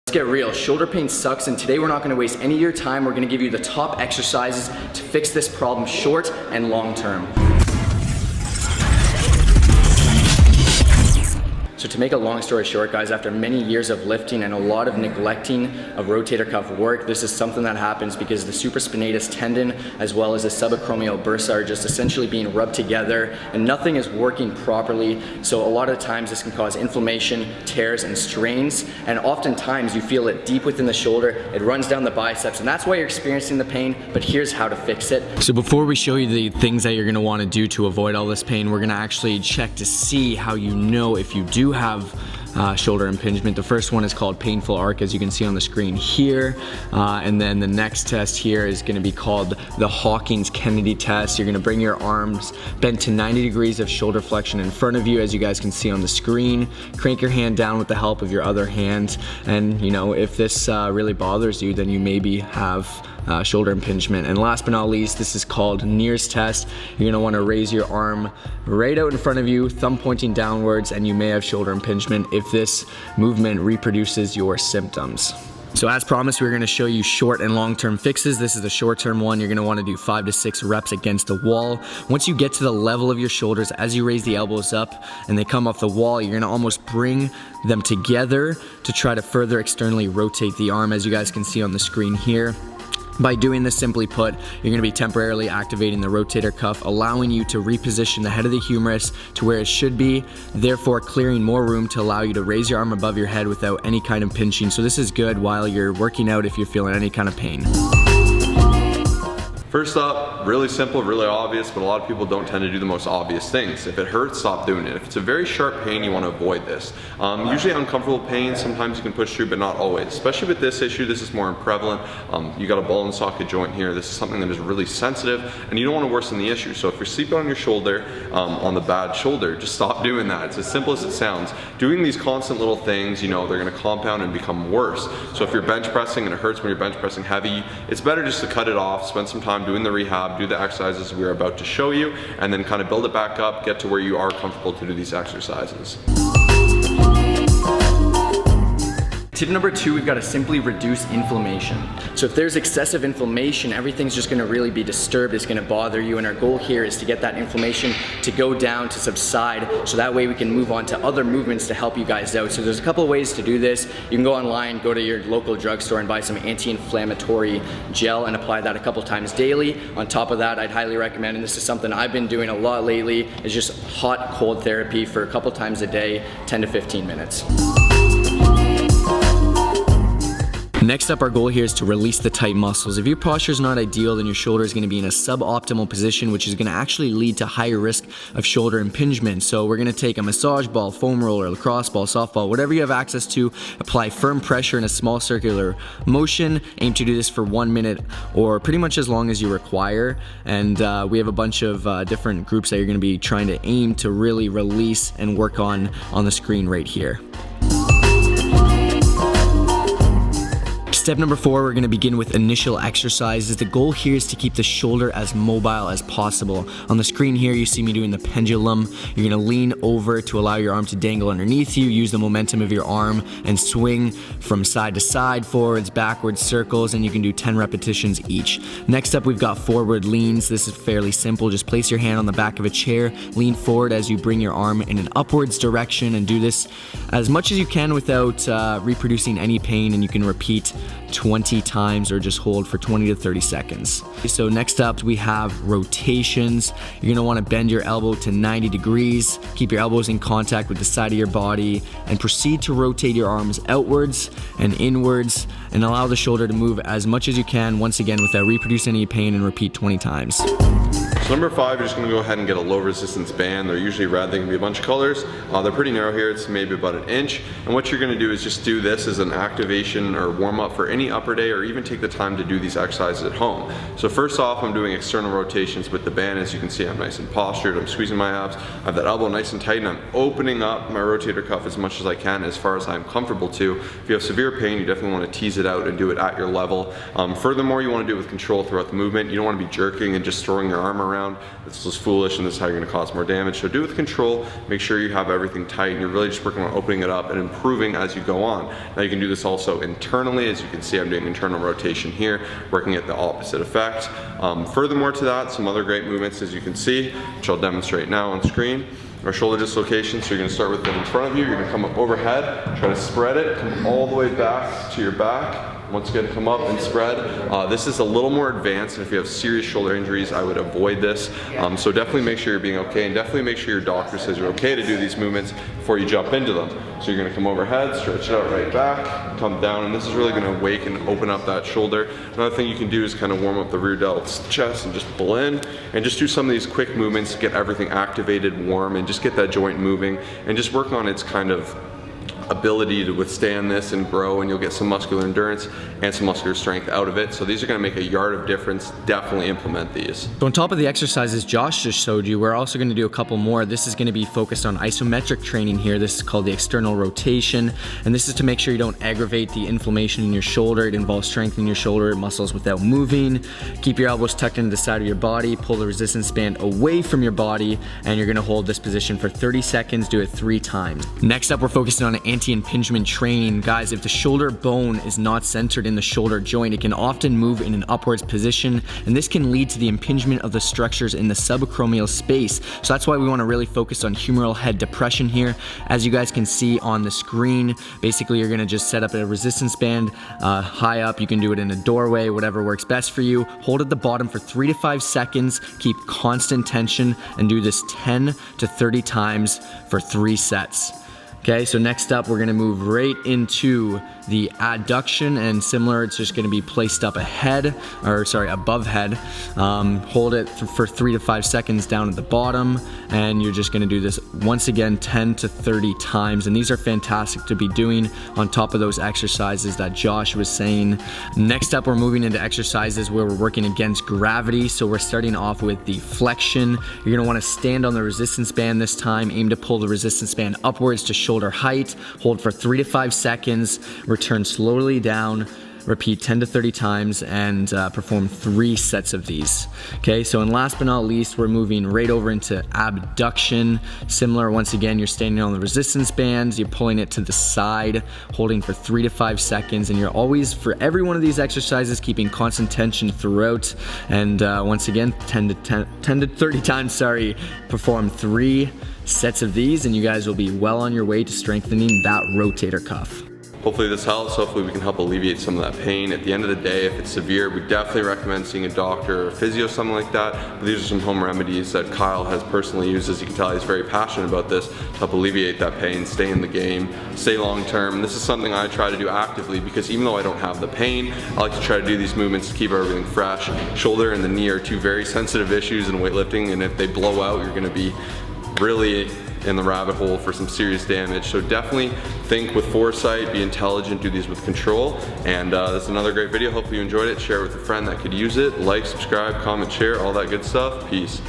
Let's get real, shoulder pain sucks, and today we're not gonna waste any of your time. We're gonna give you the top exercises to fix this problem short and long term. So to make a long story short, guys, after many years of lifting and a lot of neglecting of rotator cuff work, this is something that happens because the supraspinatus tendon as well as the subacromial bursa are just essentially being rubbed together and nothing is working properly. So a lot of times this can cause inflammation, tears, and strains, and oftentimes you feel it deep within the shoulder. It runs down the biceps, and that's why you're experiencing the pain, but here's how to fix it. So before we show you the things that you're gonna wanna do to avoid all this pain, we're gonna actually check to see how you know if you do have shoulder impingement. The first one is called painful arc, as you can see on the screen here, and then the next test here is going to be called the Hawkins-Kennedy test. You're going to bring your arms bent to 90 degrees of shoulder flexion in front of you, as you guys can see on the screen. Crank your hand down with the help of your other hand, and you know, if this really bothers you, then you maybe have shoulder impingement. And last but not least, this is called Neer's test. You're going to want to raise your arm right out in front of you, thumb pointing downwards, and you may have shoulder impingement if this movement reproduces your symptoms. So as promised, we're going to show you short and long-term fixes. This is the short-term one. You're going to want to do 5 to 6 reps against the wall. Once you get to the level of your shoulders, as you raise the elbows up and they come off the wall, you're going to almost bring them together to try to further externally rotate the arm, as you guys can see on the screen here. By doing this, simply put, you're gonna be temporarily activating the rotator cuff, allowing you to reposition the head of the humerus to where it should be, therefore clearing more room to allow you to raise your arm above your head without any kind of pinching. So this is good while you're working out if you're feeling any kind of pain. First up, really simple, really obvious, but a lot of people don't tend to do the most obvious things. If it hurts, stop doing it. If it's a very sharp pain, you want to avoid this. Usually uncomfortable pain, sometimes you can push through, but not always. Especially with this issue, this is more prevalent. You got a ball and socket joint here. This is something that is really sensitive, and you don't want to worsen the issue. So if you're sleeping on your shoulder, on the bad shoulder, just stop doing that. It's as simple as it sounds. Doing these constant little things, you know, they're going to compound and become worse. So if you're bench pressing and it hurts when you're bench pressing heavy, it's better just to cut it off, spend some time doing the rehab, do the exercises we're about to show you, and then kind of build it back up, get to where you are comfortable to do these exercises. Tip number 2, we've got to simply reduce inflammation. So if there's excessive inflammation, everything's just going to really be disturbed, it's going to bother you, and our goal here is to get that inflammation to go down, to subside, so that way we can move on to other movements to help you guys out. So there's a couple of ways to do this. You can go online, go to your local drugstore and buy some anti-inflammatory gel and apply that a couple times daily. On top of that, I'd highly recommend, and this is something I've been doing a lot lately, is just hot cold therapy for a couple times a day, 10 to 15 minutes. Next up, our goal here is to release the tight muscles. If your posture is not ideal, then your shoulder is going to be in a suboptimal position, which is going to actually lead to higher risk of shoulder impingement. So we're going to take a massage ball, foam roller, lacrosse ball, softball, whatever you have access to, apply firm pressure in a small circular motion. Aim to do this for 1 minute or pretty much as long as you require. And we have a bunch of different groups that you're going to be trying to aim to really release and work on the screen right here. Step number 4, we're going to begin with initial exercises. The goal here is to keep the shoulder as mobile as possible. On the screen here, you see me doing the pendulum. You're going to lean over to allow your arm to dangle underneath you. Use the momentum of your arm and swing from side to side, forwards, backwards, circles, and you can do 10 repetitions each. Next up, we've got forward leans. This is fairly simple. Just place your hand on the back of a chair, lean forward as you bring your arm in an upwards direction, and do this as much as you can without reproducing any pain, and you can repeat 20 times or just hold for 20 to 30 seconds. So next up, we have rotations. You're going to want to bend your elbow to 90 degrees, keep your elbows in contact with the side of your body, and proceed to rotate your arms outwards and inwards, and allow the shoulder to move as much as you can, once again without reproducing any pain, and repeat 20 times. So number 5, you're just going to go ahead and get a low resistance band. They're usually red, they can be a bunch of colors. They're pretty narrow here, it's maybe about 1 inch. And what you're going to do is just do this as an activation or warm up for any upper day, or even take the time to do these exercises at home. So first off, I'm doing external rotations with the band. As you can see, I'm nice and postured, I'm squeezing my abs, I have that elbow nice and tight, and I'm opening up my rotator cuff as much as I can, as far as I'm comfortable to. If you have severe pain, you definitely want to tease it out and do it at your level. Furthermore, you want to do it with control throughout the movement. You don't want to be jerking and just throwing your arm around. around. This was foolish and this is how you're gonna cause more damage. So do it with control, make sure you have everything tight and you're really just working on opening it up and improving as you go on. Now you can do this also internally. As you can see, I'm doing internal rotation here, working at the opposite effect. Furthermore to that, some other great movements as you can see, which I'll demonstrate now on screen. Our shoulder dislocation, so you're gonna start with it in front of you, you're gonna come up overhead, try to spread it, come all the way back to your back. Once again, come up and spread. This is a little more advanced, and if you have serious shoulder injuries, I would avoid this. So definitely make sure you're being okay, and definitely make sure your doctor says you're okay to do these movements before you jump into them. So you're gonna come overhead, stretch it out right back, come down, and this is really gonna wake and open up that shoulder. Another thing you can do is kind of warm up the rear delt's chest and just pull in, and just do some of these quick movements to get everything activated, warm, and just get that joint moving, and just work on its kind of ability to withstand this and grow, and you'll get some muscular endurance and some muscular strength out of it. So these are gonna make a yard of difference. Definitely implement these. So on top of the exercises Josh just showed you, we're also gonna do a couple more. This is gonna be focused on isometric training here. This is called the external rotation, and this is to make sure you don't aggravate the inflammation in your shoulder. It involves strengthening your shoulder muscles without moving. Keep your elbows tucked into the side of your body, pull the resistance band away from your body, and you're gonna hold this position for 30 seconds, do it 3 times. Next up, we're focusing on anti-impingement training. Guys, if the shoulder bone is not centered in the shoulder joint, it can often move in an upwards position, and this can lead to the impingement of the structures in the subacromial space. So that's why we want to really focus on humeral head depression here. As you guys can see on the screen, basically you're going to just set up a resistance band high up. You can do it in a doorway, whatever works best for you. Hold at the bottom for 3 to 5 seconds, keep constant tension, and do this 10 to 30 times for 3 sets. Okay, so next up, we're gonna move right into the adduction, and similar, it's just gonna be placed up above head. Hold it for 3 to 5 seconds down at the bottom, and you're just gonna do this once again 10 to 30 times, and these are fantastic to be doing on top of those exercises that Josh was saying. Next up, we're moving into exercises where we're working against gravity, so we're starting off with the flexion. You're gonna wanna stand on the resistance band this time, aim to pull the resistance band upwards to shoulder height, hold for 3 to 5 seconds, return slowly down, repeat 10 to 30 times, and perform 3 sets of these. Okay, so and last but not least, we're moving right over into abduction. Similar, once again, you're standing on the resistance bands, you're pulling it to the side, holding for 3 to 5 seconds, and you're always, for every one of these exercises, keeping constant tension throughout. And once again, 10 to 30 times, perform 3 sets of these, and you guys will be well on your way to strengthening that rotator cuff. Hopefully this helps. Hopefully we can help alleviate some of that pain. At the end of the day, if it's severe, we definitely recommend seeing a doctor or a physio, something like that. But these are some home remedies that Kyle has personally used. As you can tell, he's very passionate about this to help alleviate that pain, stay in the game, stay long term. This is something I try to do actively because even though I don't have the pain, I like to try to do these movements to keep everything fresh. Shoulder and the knee are 2 very sensitive issues in weightlifting, and if they blow out, you're gonna be really in the rabbit hole for some serious damage. So definitely think with foresight, be intelligent, do these with control. And that's another great video. Hopefully you enjoyed it. Share it with a friend that could use it. Like, subscribe, comment, share, all that good stuff. Peace.